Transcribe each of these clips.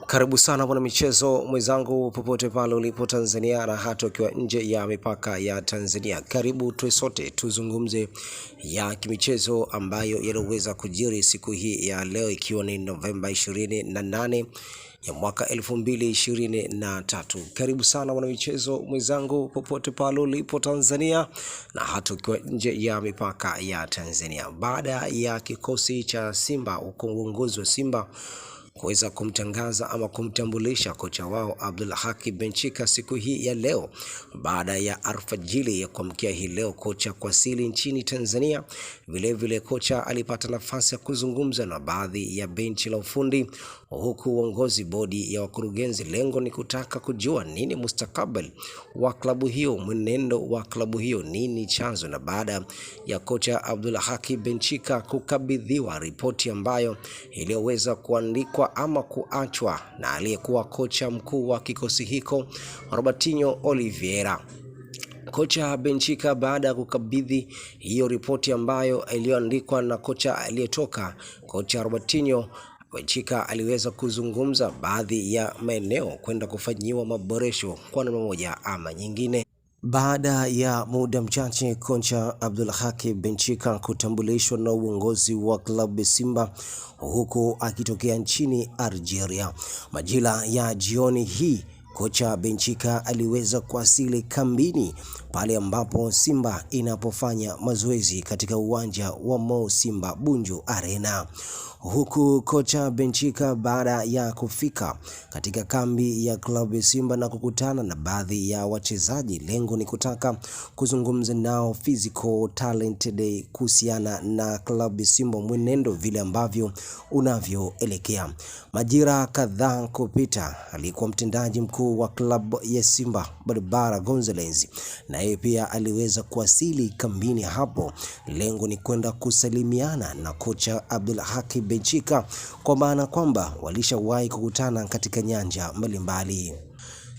Karibu sana mwana michezo mwenzangu popote pale ulipo Tanzania na hata ukiwa nje ya mipaka ya Tanzania. Karibu tuwe sote tuzungumze ya kimichezo ambayo yanaweza kujiri siku hii ya leo ikiwa ni Novemba 28 ya mwaka 2023. Karibu sana mwana michezo mwenzangu popote pale ulipo Tanzania na hata ukiwa nje ya mipaka ya Tanzania. Baada ya kikosi cha Simba, uongozi wa Simba kuweza kumtangaza ama kumtambulisha kocha wao Abdulhaki Benchika siku hii ya leo, baada ya alfajiri ya kuamkia hii leo kocha kuwasili nchini Tanzania. Vile kocha alipata nafasi ya kuzungumza na baadhi ya benchi la ufundi, huku uongozi bodi ya wakurugenzi lengo ni kutaka kujua nini mustakabali wa klabu hiyo, mwenendo wa klabu hiyo, nini chanzo. Na baada ya kocha Abdulhaki Benchika kukabidhiwa ripoti ambayo iliyoweza kuandikwa ama kuachwa na aliyekuwa kocha mkuu wa kikosi hiko Robertinho Oliveira, kocha Benchika baada ya kukabidhi hiyo ripoti ambayo iliyoandikwa na kocha aliyetoka, kocha Robertinho Benchika aliweza kuzungumza baadhi ya maeneo kwenda kufanyiwa maboresho kwa namna moja ama nyingine. Baada ya muda mchache kocha Abdulhaki Benchika kutambulishwa na uongozi wa klabu Simba huku akitokea nchini Algeria, majira ya jioni hii kocha Benchika aliweza kuwasili kambini pale ambapo Simba inapofanya mazoezi katika uwanja wa Mo Simba Bunju Arena. Huku kocha Benchika baada ya kufika katika kambi ya klabu Simba na kukutana na baadhi ya wachezaji, lengo ni kutaka kuzungumza nao physical talented kuhusiana na klabu Simba, mwenendo vile ambavyo unavyoelekea. Majira kadhaa kupita, alikuwa mtendaji mkuu wa klabu ya Simba Barbara Gonzalez na yeye pia aliweza kuwasili kambini hapo, lengo ni kwenda kusalimiana na kocha Abdulhaki Benchika, kwa maana kwamba walishawahi kukutana katika nyanja mbalimbali.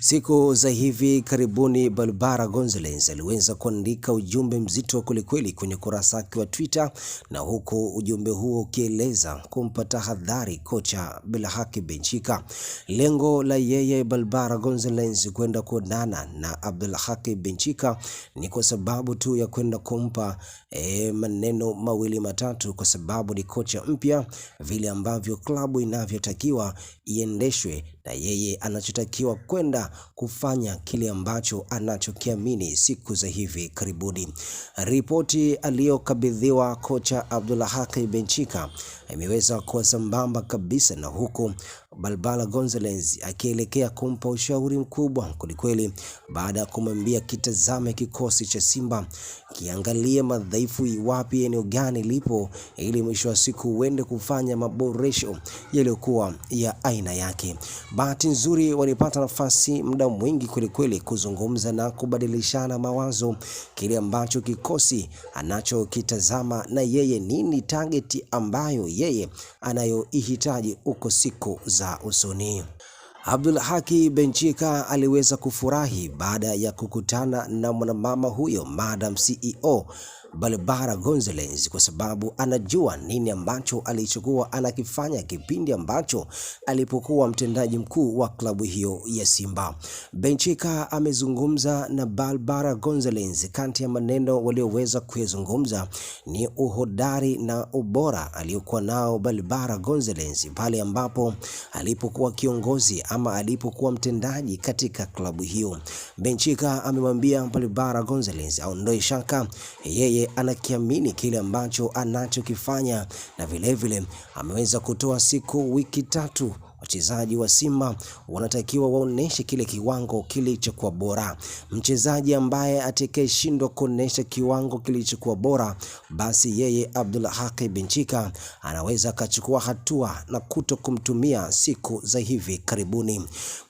Siku za hivi karibuni Barbara Gonzalez aliweza kuandika ujumbe mzito kulikweli kwenye kurasa yake wa Twitter, na huku ujumbe huo ukieleza kumpa tahadhari kocha Abdulhaki Benchika. Lengo la yeye Barbara Gonzalez kwenda kuonana na Abdulhaki Benchika ni kwa sababu tu ya kwenda kumpa maneno mawili matatu, kwa sababu ni kocha mpya, vile ambavyo klabu inavyotakiwa iendeshwe na yeye anachotakiwa kwenda kufanya kile ambacho anachokiamini siku za hivi karibuni. Ripoti aliyokabidhiwa kocha Abdulhaki Benchika imeweza kuwa sambamba kabisa, na huko Barbara Gonzalez akielekea kumpa ushauri mkubwa kulikweli, baada ya kumwambia kitazame kikosi cha Simba, kiangalie madhaifu wapi, eneo gani lipo, ili mwisho wa siku uende kufanya maboresho yaliyokuwa ya aina yake. Bahati nzuri walipata nafasi muda mwingi kulikweli kuzungumza na kubadilishana mawazo, kile ambacho kikosi anachokitazama na yeye, nini target ambayo yeye anayoihitaji uko siku za usoni. Abdulhaki Benchika aliweza kufurahi baada ya kukutana na mwanamama huyo Madam CEO Barbara Gonzalez, kwa sababu anajua nini ambacho alichokuwa anakifanya kipindi ambacho alipokuwa mtendaji mkuu wa klabu hiyo ya Simba. Benchika amezungumza na Barbara Gonzalez, kati ya maneno walioweza kuyazungumza ni uhodari na ubora aliyokuwa nao Barbara Gonzalez pale ambapo alipokuwa kiongozi ama alipokuwa mtendaji katika klabu hiyo. Benchika amemwambia Barbara Gonzalez aondoe shaka, yeye anakiamini kile ambacho anachokifanya, na vile ameweza kutoa wiki 3 wachezaji wa Simba wanatakiwa waoneshe kile kiwango kilichokuwa bora. Mchezaji ambaye atakayeshindwa kuonesha kiwango kilichokuwa bora, basi yeye Abdulhaki Benchika anaweza kachukua hatua na kutokumtumia siku za hivi karibuni.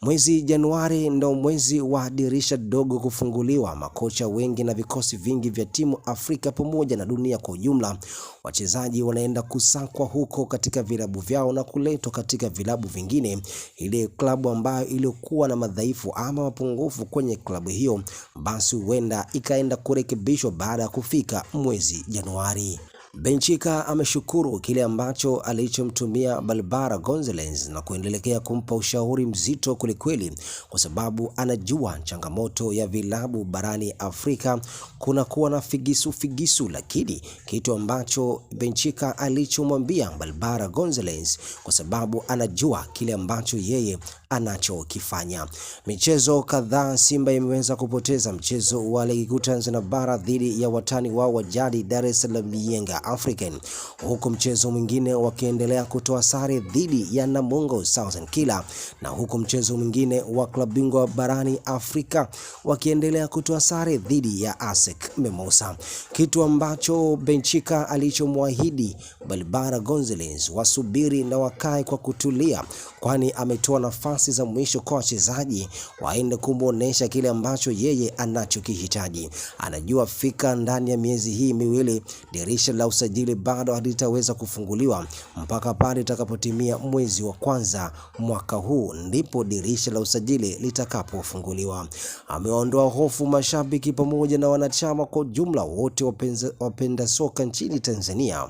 Mwezi Januari ndo mwezi wa dirisha dogo kufunguliwa. Makocha wengi na vikosi vingi vya timu Afrika pamoja na dunia kwa ujumla, wachezaji wanaenda kusakwa huko katika vilabu vyao na kuletwa katika vilabu vingine, ile klabu ambayo ilikuwa na madhaifu ama mapungufu kwenye klabu hiyo basi huenda ikaenda kurekebishwa baada ya kufika mwezi Januari. Benchika ameshukuru kile ambacho alichomtumia Barbara Gonzalez na kuendelea kumpa ushauri mzito kwelikweli, kwa sababu anajua changamoto ya vilabu barani Afrika kuna kuwa na figisu, lakini kitu ambacho Benchika alichomwambia Barbara Gonzalez, kwa sababu anajua kile ambacho yeye anachokifanya. Michezo kadhaa Simba imeweza kupoteza mchezo wa ligi kuu Tanzania bara dhidi ya watani wao wa jadi Dar es Salaam Yanga African, huku mchezo mwingine wakiendelea kutoa sare dhidi ya Namungo Southern Killer, na huku mchezo mwingine wa klabu bingwa barani Afrika wakiendelea kutoa sare dhidi ya ASEC Mimosas. Kitu ambacho Benchika alichomwahidi Barbara Gonzalez, wasubiri na wakae kwa kutulia, kwani ametoa nafasi za mwisho kwa wachezaji waende kumuonesha kile ambacho yeye anachokihitaji. Anajua fika ndani ya miezi hii miwili dirisha la usajili bado halitaweza kufunguliwa mpaka pale itakapotimia mwezi wa kwanza mwaka huu, ndipo dirisha la usajili litakapofunguliwa. Ameondoa hofu mashabiki pamoja na wanachama kwa jumla wote wapenda soka nchini Tanzania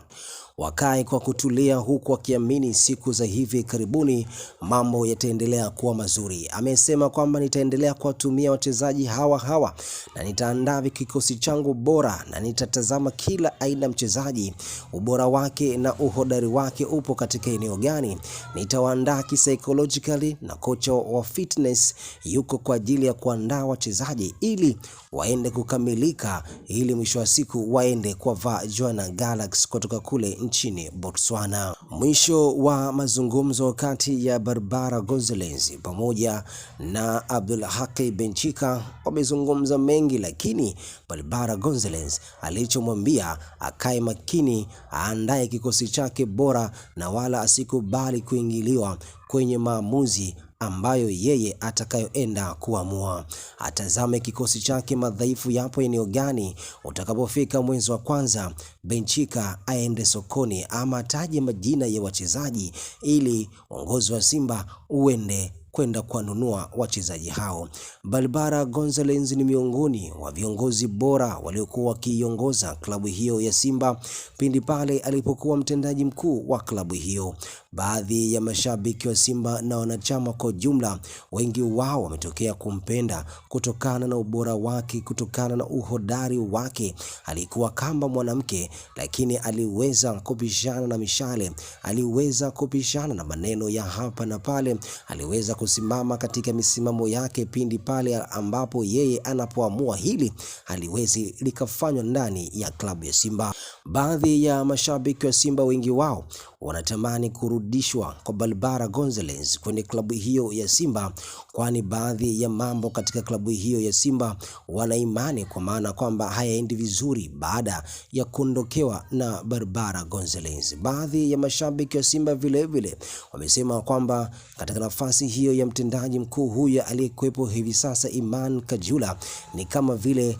wakae kwa kutulia, huku akiamini siku za hivi karibuni mambo yataendelea kuwa mazuri. Amesema kwamba nitaendelea kuwatumia wachezaji hawa na nitaandaa kikosi changu bora na nitatazama kila aina mchezaji, ubora wake na uhodari wake upo katika eneo gani. Nitawaandaa psychologically na kocha wa fitness yuko kwa ajili ya kuandaa wachezaji ili waende kukamilika, ili mwisho wa siku waende kwa Jwana Galaxy kutoka kule nchini Botswana. Mwisho wa mazungumzo kati ya Barbara Gonzalez pamoja na Abdulhaki Benchika. Wamezungumza mengi, lakini Barbara Gonzalez alichomwambia akae makini, aandae kikosi chake bora na wala asikubali kuingiliwa kwenye maamuzi ambayo yeye atakayoenda kuamua. Atazame kikosi chake madhaifu yapo eneo gani. Utakapofika mwezi wa kwanza, Benchika aende sokoni ama ataje majina ya wachezaji ili uongozi wa Simba uende kwenda kuanunua wachezaji hao. Barbara Gonzalez ni miongoni wa viongozi bora waliokuwa wakiongoza klabu hiyo ya Simba pindi pale alipokuwa mtendaji mkuu wa klabu hiyo. Baadhi ya mashabiki wa Simba na wanachama kwa jumla, wengi wao wametokea kumpenda kutokana na ubora wake, kutokana na uhodari wake. Alikuwa kama mwanamke, lakini aliweza kupishana na mishale, aliweza kupishana na maneno ya hapa na pale, aliweza kusimama katika misimamo yake pindi pale ambapo yeye anapoamua hili haliwezi likafanywa ndani ya klabu ya Simba. Baadhi ya mashabiki wa Simba, wengi wao wanatamani kurudishwa kwa Barbara Gonzalez kwenye klabu hiyo ya Simba, kwani baadhi ya mambo katika klabu hiyo ya Simba wana imani kwa maana kwamba hayaendi vizuri baada ya kuondokewa na Barbara Gonzalez. Baadhi ya mashabiki wa Simba vile wamesema kwamba katika nafasi hiyo ya mtendaji mkuu huyu aliyekuwepo hivi sasa Iman Kajula ni kama vile